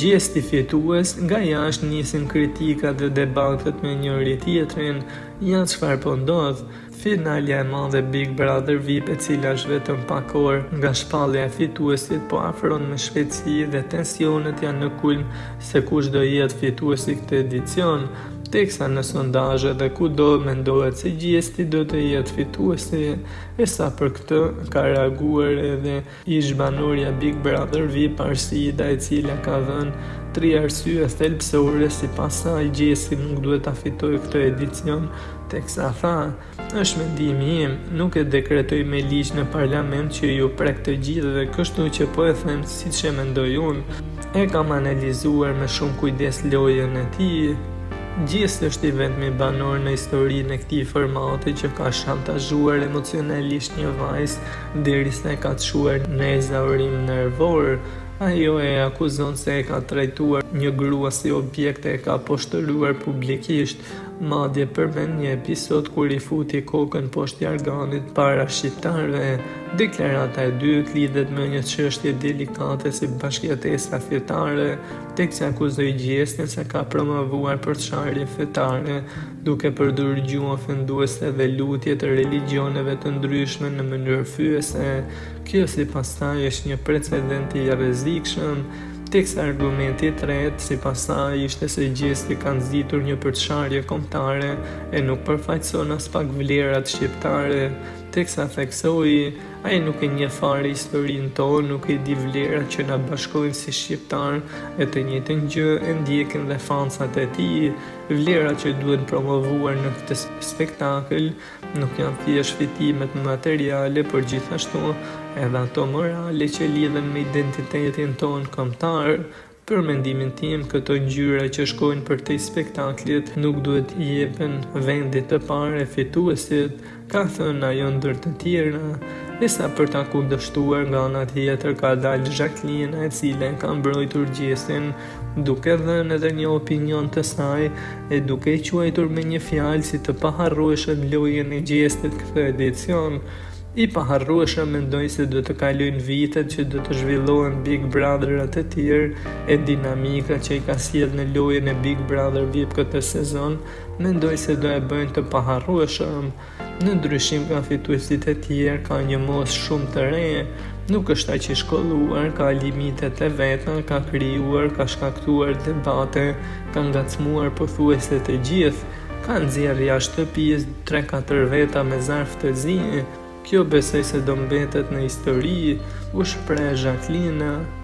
Gjesti fitues, nga jashtë nisin kritikat dhe debatet me njëri tjetrin, ja çfarë po ndodh. Finalja e madhe Big Brother VIP, e cila është vetëm pak orë nga shpallja e fituesit, po afron me shpejtësi dhe tensionet janë në kulm se kush do jetë fituesi këtë edicion, teksa në sondazhe dhe kudo mendohet se Gjesti do të jetë fituesi. E sa për këtë ka reaguar edhe ish-banorja Big Brother VIP Arsida, e cila ka dhënë 3 arsye thelbësore sipas saj Gjesti nuk duhet ta fitojë këtë edicion, teksa tha: "Është mendimi im, nuk e dekretoj me ligj në parlament që ju prek të gjithëve, kështu që po e them siç e mendoj unë. E kam analizuar me shumë kujdes lojën e tij." Gjesti është i vetmi banor në historinë e këtij formati që ka shantazhuar emocionalisht një vajzë derisa e ka çuar në ezaurim nervor. Ajo e akuzon se e ka trajtuar një grua si objekt e ka poshtëruar publikisht. Madje përmend një episod kur i futi kokën poshtë jarganit para shqiptarëve. Deklarata e dytë lidhet me një çështje delikate si bashkëjetesa fetare, teksa akuzoi Gjestin se ka promovuar përçarje fetare, duke përdorur gjuhë ofenduese dhe lutje të religioneve të ndryshme në mënyrë fyese. Kjo sipas saj është një precedent i rrezikshëm. Teksa argumenti i tretë sipas saj ishte se Gjesti ka nxitur një përçarje kombëtare e nuk përfaqëson as pak vlerat shqiptare, teksa theksoi: "Ai nuk e njeh fare historinë tonë, nuk e di vlerat që na bashkojnë si shqiptar, e të njëjtën gjë e ndjekin dhe fansat e tij. Vlerat që duhen promovuar në këtë spektakël nuk janë thjesht fitimet materiale, por gjithashtu edhe ato morale që lidhen me identitetin tonë kombëtar. Për mendimin tim, këto ngjyra që shkojnë për te spektaklit nuk duhet i jepen vendit të parë e fituesit", ka thënë ajo ndër të tjera. E sa për ta kundërshtuar, nga ana tjetër ka dalë Jacqueline, e cila e ka mbrojtur Gjestin, duke dhënë edhe një opinion të saj e duke i quajtur me një fjalë si të paharrueshëm lojën e Gjestit këtë edicion. I paharrueshëm mendoj se do të kalojnë vitet që do të zhvillohen Big Brotherat e tjerë, e dinamika që i ka sjellë në lojën e Big Brother VIP këtë sezon, mendoj se do e bëjnë të paharrueshëm. Në ndryshim nga fituesit e tjerë, ka një mos shumë të re, nuk është aq i shkolluar, ka limitet e veta, ka krijuar, ka shkaktuar debate, ka ngacmuar pothuajse të gjithë, ka nxjerrë jashtë shtëpisë 3-4 veta me zarf të zi. Kjo besoj se do mbetet në histori, u shpreh Jacqueline.